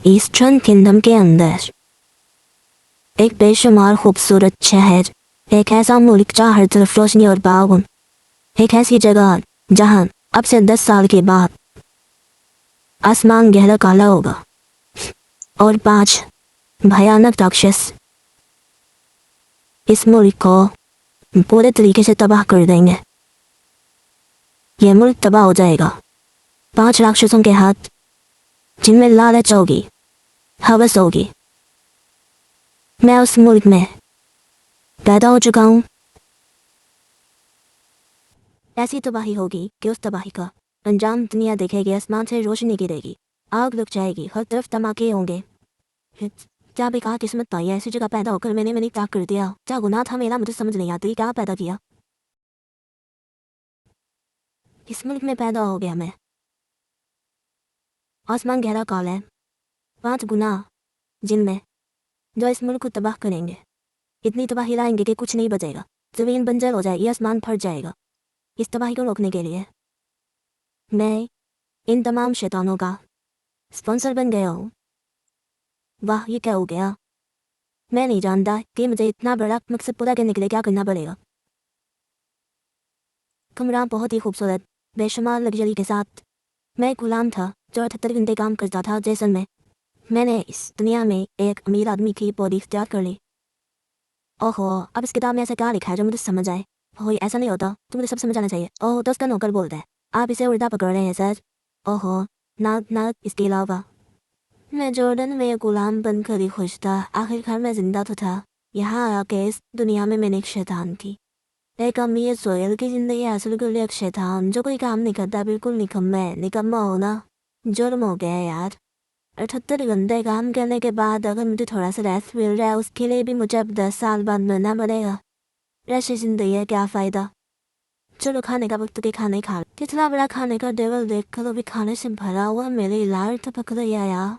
Eastern kingdom के अंदर एक बेशुमार खूबसूरत शहर, एक ऐसा मुल्क जहाँ हर तरफ रोशनी और बागुन, एक ऐसी जगह जहाँ अब से 10 साल के बाद आसमान गहरा काला होगा और 5 भयानक राक्षस इस मुल्क को पूरे तरीके से तबाह कर देंगे। यह मुल्क तबाह हो जाएगा 5 राक्षसों के हाथ, जिनमें लालच होगी, हवस होगी। मैं उस मुल्क में पैदा हो चुका हूँ। ऐसी तबाही होगी कि उस तबाही का अंजाम दुनिया देखेगी। आसमान से रोशनी गिरेगी, आग लग जाएगी, हर तरफ धमाके होंगे। क्या बेकार किस्मत पाई है, ऐसी जगह पैदा होकर मैंने क्या कर दिया, क्या गुनाह था मेरा, मुझे समझ नहीं आती क्या पैदा किया। इस मुल्क में पैदा हो गया मैं। आसमान गहरा काला है, 5 गुनाह जिनमें जो इस मुल्क को तबाह करेंगे। इतनी तबाही लाएंगे कि कुछ नहीं बचेगा, जमीन बंजर हो जाएगी, आसमान फट जाएगा। इस तबाही को रोकने के लिए मैं इन तमाम शैतानों का स्पॉन्सर बन गया हूँ। वाह, ये क्या हो गया। मैं नहीं जानता कि मुझे इतना बड़ा मकसद पूरा करने के लिए क्या करना पड़ेगा। कमरा बहुत ही खूबसूरत, बेशुमार लग्जरी के साथ। मैं एक गुलाम था जो 78 घंटे काम करता था जैसन में। मैंने इस दुनिया में एक अमीर आदमी की बॉडी इख्तियार कर ली। ओहो, अब इस किताब में ऐसा क्या लिखा है जो मुझे समझ आए। ओहो, ऐसा नहीं होता, तो मुझे सब समझ आना चाहिए। ओह, तो उसका नौकर बोलता है, आप इसे उल्टा पकड़ रहे हैं सर। ओहो, ना इसके अलावा मैं जॉर्डन में गुलाम बनकर ही खुश था। आखिरकार मैं जिंदा तो था। यहाँ आके इस दुनिया में मैंने एक शैतान थी, एक अमीर सोयल की जिंदगी हासिल कर ली। एक शैतान जो कोई काम नहीं करता, बिल्कुल निकम्मा होना जुर्म हो गया यार। 78 घंटे काम करने के बाद अगर मुझे थोड़ा सा रेस्ट मिल रहा है, उसके लिए भी मुझे अब 10 साल बाद मरना पड़ेगा। ऐसी जिंदगी है, क्या फ़ायदा। चलो खाने का वक्त के खाने खा। कितना बड़ा खाने का टेबल देख कर भी खाने से भरा हुआ मेरी लार टपक रही है यार।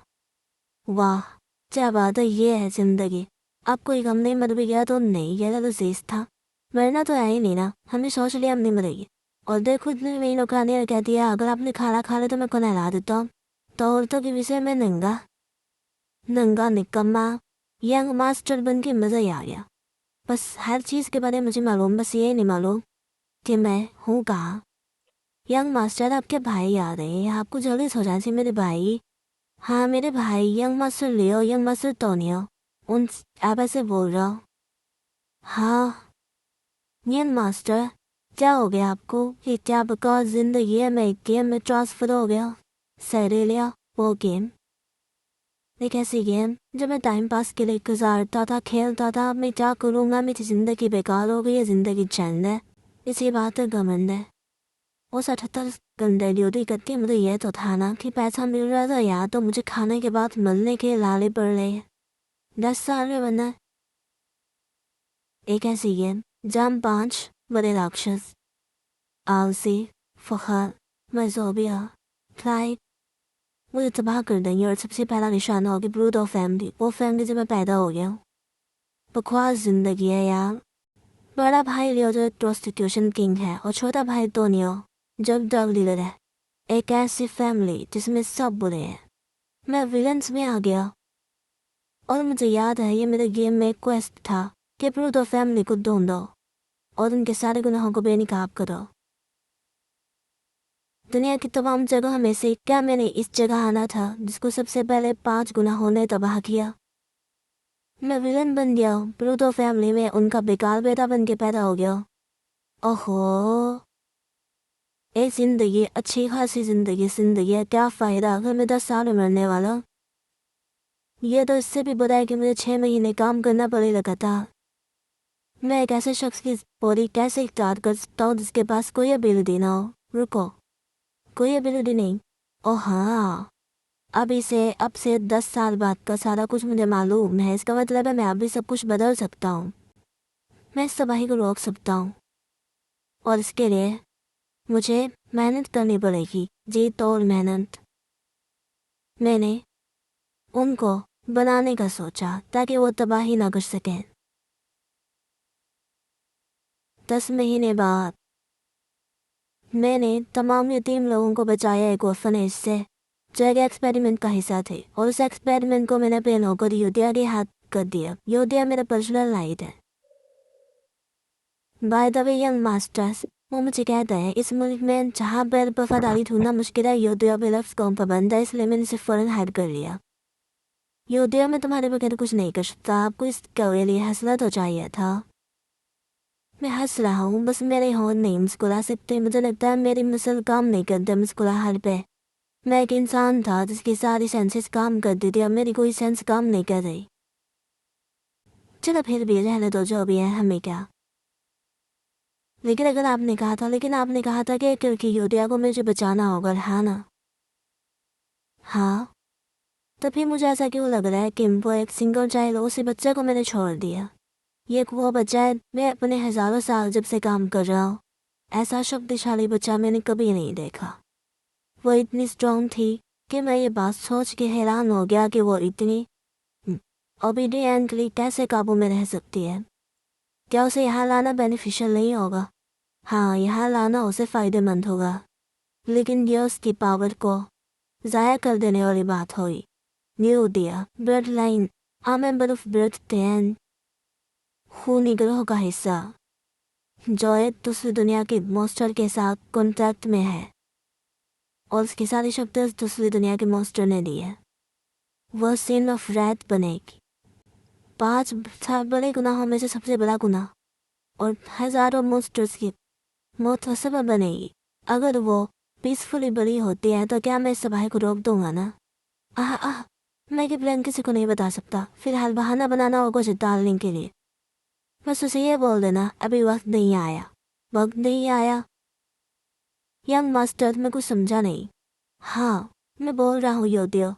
वाह, क्या बात है, ये है जिंदगी। अब कोई गम नहीं, मर भी गया तो नहीं, ये लजीज था। मरना तो है ही नहीं ना, हमने सोच लिया हम नहीं मरेगी। और देखो इतने मेरी नौकरानी कहती है अगर आपने खाना खा लिया तो मैं को नहला देता हूँ। तो औरतों के विषय में नंगा निकम्मा यंग मास्टर बन के मज़ा ही आ गया। बस हर चीज़ के बारे में मुझे मालूम, बस ये नहीं मालूम कि मैं हूँ कहाँ। यंग मास्टर, आपके भाई आ रहे हैं, आपको जल्दी सो जाए मेरे भाई। हाँ मेरे भाई, यंग मास्टर लियो, यंग मास्टर टोनियो, उन आप ऐसे बोल रहा हो। हाँ यंग मास्टर, क्या हो गया आपको, ये क्या बकवास जिंदगी है। मैं एक गेम में ट्रांसफर हो गया, सैरे लिया वो गेम। एक ऐसी गेम जब मैं टाइम पास के लिए गुजारता था, खेलता था। मैं क्या करूँगा, मेरी ज़िंदगी बेकार हो गई है, ज़िंदगी चैन है, इसी बात का घमंड है। उस 78 घंटे ड्यूटी करके मुझे यह तो था ना कि पैसा मिल रहा था, या तो मुझे खाने के बाद मिलने के लाले पड़ रहे हैं। 10 साल में बनना एक ऐसी गेम जहाँ 5 बड़े राक्षस आलसी, फखर, मजोबिया, फ्लाइट मुझे तबाह कर देंगे। और सबसे पहला निशाना होगी ब्रूड ऑफ फैमिली, वो फैमिली जब मैं पैदा हो गया हूँ। बकवास जिंदगी है यार। बड़ा भाई लियो जो प्रोस्टिट्यूशन किंग है, और छोटा भाई टोनियो जो ड्रग डीलर है। एक ऐसी फैमिली जिसमें सब बुरे हैं। मैं विलन्स में आ गया। और मुझे याद है ये मेरे गेम में एक क्वेस्ट था कि ब्रूड ऑफ फैमिली को ढूंढो और उनके सारे गुनाहों को बेनकाब करो। दुनिया की तमाम जगह में से क्या मैंने इस जगह आना था जिसको सबसे पहले 5 गुनाहों ने तबाह किया। मैं विलन बन गया, ब्रूटो फैमिली में उनका बेकार बेटा बन के पैदा हो गया। ओहो, एक जिंदगी, अच्छी खासी जिंदगी है, क्या फ़ायदा अगर मैं 10 साल में मरने वाला। ये तो इससे भी बुरा है कि मुझे 6 महीने काम करना पड़ेगा लगातार। मैं एक ऐसे शख्स की बॉडी कैसे इख्तियार कर सकता हूँ जिसके पास कोई एबिलिटी ना हो। रुको, कोई एबिलिटी नहीं। ओह हाँ, अब से 10 साल बाद का सारा कुछ मुझे मालूम है। इसका मतलब है मैं अभी सब कुछ बदल सकता हूँ। मैं इस तबाही को रोक सकता हूँ, और इसके लिए मुझे मेहनत करनी पड़ेगी, जी तोड़ मेहनत। मैंने उनको बनाने का सोचा ताकि वो तबाही ना कर सकें। 10 महीने बाद मैंने तमाम यतीम लोगों को बचाया एक ऑर्फनेज से, जो एक एक्सपेरिमेंट का हिस्सा थे और उस एक्सपेरिमेंट को मैंने पेन होकर योदिया के हाथ कर दिया। योदिया मेरा पर्सनल लाइट है। By the way young masters, वो मुझे कहते हैं इस मुल्क में जहाँ पर वफादारी ढूंढना मुश्किल है, योदिया पे लफ्ज़ कौन पाबंद है, इसलिए मैंने इसे फ़ौरन हाइड कर लिया। योदिया मैं तुम्हारे बगैर कुछ नहीं कर सकता, आपको इसके लिए हंसना तो चाहिए था। मैं हंस रहा हूँ, बस मेरे होंठ नहीं मुस्कुरा सकते। मुझे लगता है मेरी मसल काम नहीं करते मुस्कुराहट पे। मैं एक इंसान था जिसकी सारी सेंसेस काम करती थी, अब मेरी कोई सेंस काम नहीं कर रही। चलो फिर भी रहने दो, जो भी है हमें क्या। लेकिन आपने कहा था कि क्योंकि योदिया को मुझे बचाना होगा, हाँ ना? हाँ, तो फिर मुझे ऐसा क्यों लग रहा है कि वो एक सिंगल चाइल्ड, उसी बच्चे को मैंने छोड़ दिया। ये एक वो बच्चा है, मैं अपने हज़ारों साल जब से काम कर रहा हूँ, ऐसा शक्तिशाली बच्चा मैंने कभी नहीं देखा। वो इतनी स्ट्रॉन्ग थी कि मैं ये बात सोच के हैरान हो गया कि वो इतनी ओबीडियंटली कैसे काबू में रह सकती है। क्या उसे यहाँ लाना बेनिफिशियल नहीं होगा? हाँ, यहाँ लाना उसे फ़ायदेमंद होगा, लेकिन ये उसकी पावर को ज़ाया कर देने वाली बात हुई। न्यूडिया bloodline, a member of blood 10, खूनी ग्रोह का हिस्सा, जो एक दूसरी दुनिया के मॉन्स्टर के साथ कॉन्टैक्ट में है और उसकी सारी शक्ति दूसरी दुनिया के मॉन्स्टर ने दी है। वह सीन ऑफ रैथ बनेगी। 5 बड़े गुनाहों में से सबसे बड़ा गुनाह और हज़ारों मॉन्स्टर्स की मौत का सबब बनेगी। अगर वो पीसफुली बड़ी होती है तो क्या मैं इस तबाही को रोक दूंगा ना? मैं ये प्लान किसी को नहीं बता सकता। फिलहाल बहाना बनाना होगा उसे टालने के लिए। बस उसे ये बोल देना अभी वक्त नहीं आया। वक्त नहीं आया? यंग मास्टर, मैं कुछ समझा नहीं। हाँ, मैं बोल रहा हूँ योदियो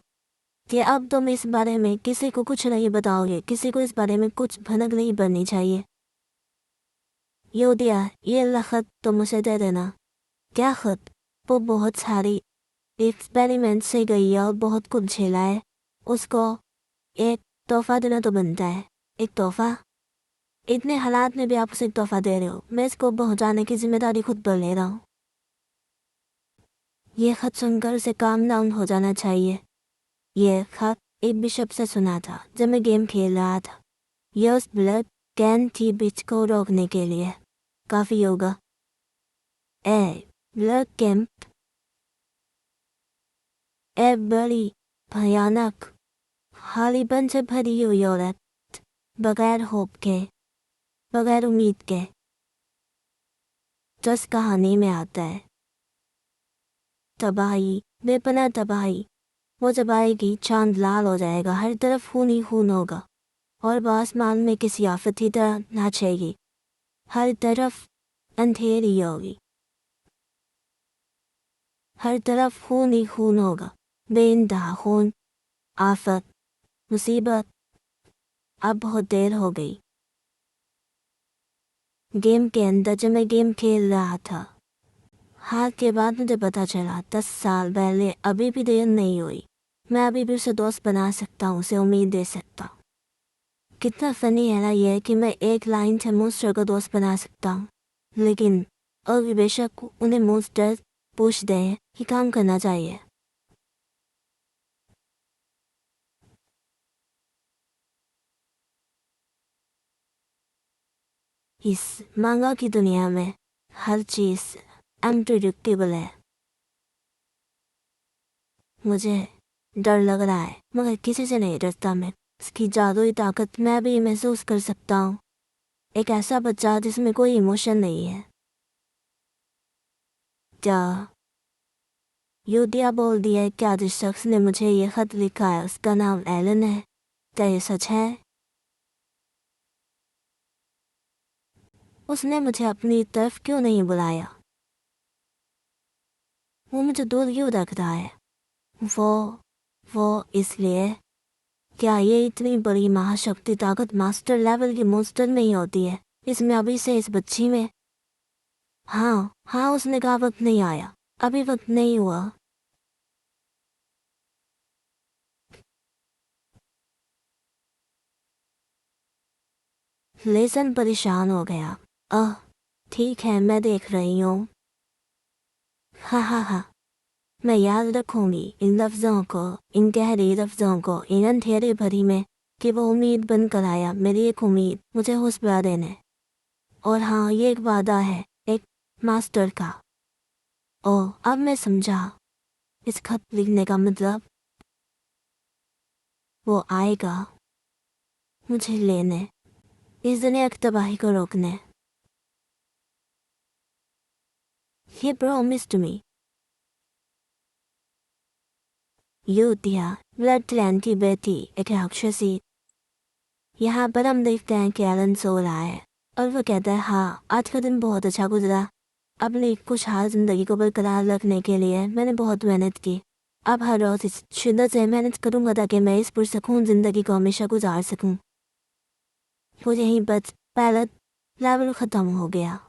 कि अब तुम इस बारे में किसी को कुछ नहीं बताओगे। किसी को इस बारे में कुछ भनक नहीं बननी चाहिए। योदिया, ये खत तो मुझे दे देना। क्या खत? वो बहुत सारी एक्सपेरिमेंट से गई है और बहुत कुछ झेला है। उसको एक तोहफा देना तो बनता है। एक तोहफा? इतने हालात में भी आप उसे एक तोहफा दे रहे हो। मैं इसको पहुंचाने की जिम्मेदारी खुद पर ले रहा हूँ। ये खत सुनकर उसे काम डाउन हो जाना चाहिए। ये खत एक बिशप से सुना था जब मैं गेम खेल रहा था। यह उस ब्लड कैन थी बिच को रोकने के लिए काफ़ी होगा। ब्लड कैंप बड़ी भयानक हालीपन से भरी हुई औरत, बगैर होप के, बगैर उम्मीद के, जो इस कहानी में आता है। तबाही, बेपनाह तबाही। वो जब आएगी चांद लाल हो जाएगा, हर तरफ खून ही खून होगा और आसमान में किसी आफत की तरह नाचेगी। हर तरफ अंधेरी होगी, हर तरफ खून ही खून होगा, बेइंतहा खून, आफत, मुसीबत। अब बहुत देर हो गई। गेम के अंदर जब मैं गेम खेल रहा था, हार के बाद मुझे पता चला 10 साल पहले अभी भी देर नहीं हुई। मैं अभी भी उसे दोस्त बना सकता हूँ, उसे उम्मीद दे सकता हूँ। कितना फनी है ना ये कि मैं एक लाइन से मॉन्स्टर को दोस्त बना सकता हूँ, लेकिन और बेशक उन्हें मॉन्स्टर पूछ दें कि काम करना चाहिए। इस मांगा की दुनिया में हर चीज़ अनप्रिडिक्टेबल है। मुझे डर लग रहा है मगर किसी से नहीं डरता मैं। इसकी जादुई ताकत मैं भी महसूस कर सकता हूँ। एक ऐसा बच्चा जिसमें कोई इमोशन नहीं है। क्या योदिया बोल दिया है? क्या जिस शख्स ने मुझे ये खत लिखा है उसका नाम एलन है? क्या ये सच है? उसने मुझे अपनी तरफ क्यों नहीं बुलाया? वो मुझे दूर क्यों रख रहा है? वो इसलिए। क्या ये इतनी बड़ी महाशक्ति ताकत मास्टर लेवल की मॉन्स्टर में ही होती है? इसमें अभी से इस बच्ची में? हाँ, उसने कहा वक्त नहीं आया, अभी वक्त नहीं हुआ। लेसन परेशान हो गया। ठीक है, मैं देख रही हूँ। हाँ, मैं याद रखूंगी इन लफ्ज़ों को, इन गहरे लफ्ज़ों को, इन अंधेरे भरी में कि वो उम्मीद बनकर आया, मेरी एक उम्मीद मुझे हौसला देने। और हाँ, ये एक वादा है, एक मास्टर का। ओह, अब मैं समझा इस खत लिखने का मतलब। वो आएगा मुझे लेने, इस दुनिया की तबाही को रोकने। He promised me. यूतिया ब्लड क्लैन की बेटी एक राक्षसी। यहाँ पर हम देखते हैं कि एलन सो रहा है और वो कहता है, हाँ, आज का दिन बहुत अच्छा गुजरा। अपनी खुशहाल जिंदगी को बरकरार रखने के लिए मैंने बहुत मेहनत की। अब हर रोज इस शिद्दत से मेहनत करूंगा ताकि मैं इस पुरसकून जिंदगी को हमेशा गुजार सकूं। वो यहीं पर पहला लेवल खत्म हो गया।